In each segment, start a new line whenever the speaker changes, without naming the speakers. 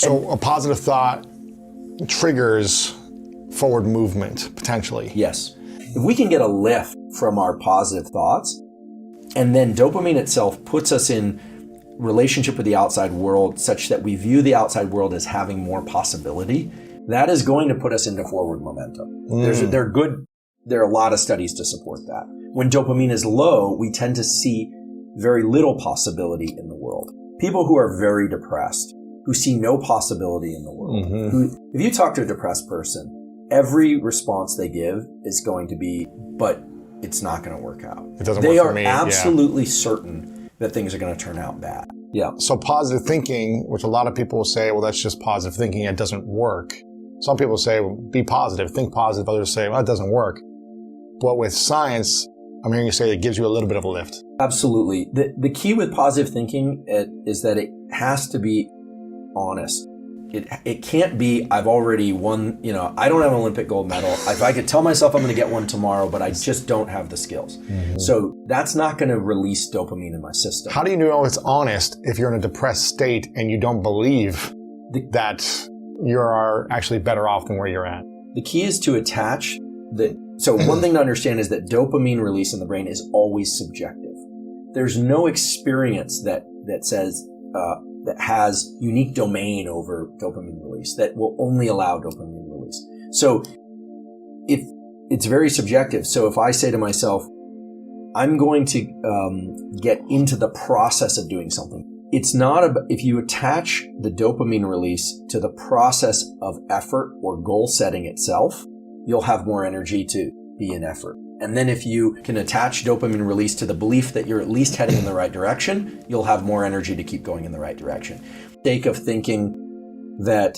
So a positive thought triggers forward movement, potentially.
Yes. If we can get a lift from our positive thoughts, and then dopamine itself puts us in relationship with the outside world such that we view the outside world as having more possibility, that is going to put us into forward momentum. There are a lot of studies to support that. When dopamine is low, we tend to see very little possibility in the world. People who are very depressed, who see no possibility in the world. If you talk to a depressed person, every response they give is going to be, but it's not going to work out.
It doesn't
They
work for
are
me.
absolutely certain that things are going to turn out bad. Yeah.
So positive thinking, which a lot of people will say, well, that's just positive thinking, it doesn't work. Some people say, well, be positive, think positive. Others say, well, it doesn't work. But with science, I'm hearing you say it gives you a little bit of a lift.
Absolutely. The key with positive thinking is that it has to be honest. It can't be, I've already won, I don't have an Olympic gold medal. If I could tell myself I'm going to get one tomorrow, but I just don't have the skills. So that's not going to release dopamine in my system.
How do you know it's honest if you're in a depressed state and you don't believe that you are actually better off than where you're at?
The key is to attach so one thing to understand is that dopamine release in the brain is always subjective. There's no experience that says, that has unique domain over dopamine release, that will only allow dopamine release. So if it's very subjective. So if I say to myself, I'm going to get into the process of doing something, it's not if you attach the dopamine release to the process of effort or goal setting itself, you'll have more energy to be in effort. And then if you can attach dopamine release to the belief that you're at least heading in the right direction, you'll have more energy to keep going in the right direction. Sake of thinking that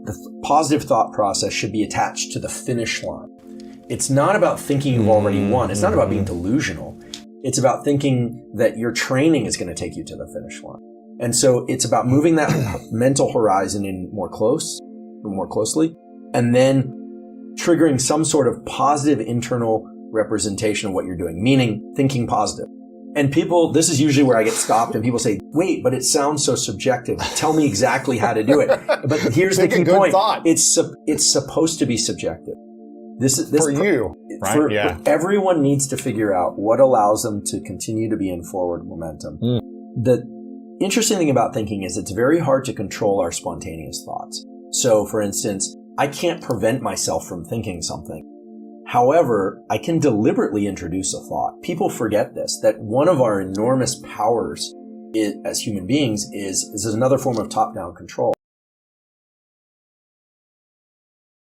the positive thought process should be attached to the finish line. It's not about thinking you've already won. It's not about being delusional. It's about thinking that your training is going to take you to the finish line. And so it's about moving that mental horizon in more closely, and then triggering some sort of positive internal representation of what you're doing, meaning thinking positive. And this is usually where I get stopped and people say, wait, but it sounds so subjective. Tell me exactly how to do it. But here's the key point.
Thought.
It's supposed to be subjective.
For you, right?
Everyone needs to figure out what allows them to continue to be in forward momentum. The interesting thing about thinking is it's very hard to control our spontaneous thoughts. So, for instance, I can't prevent myself from thinking something. However, I can deliberately introduce a thought. People forget this, that one of our enormous powers as human beings is another form of top-down control.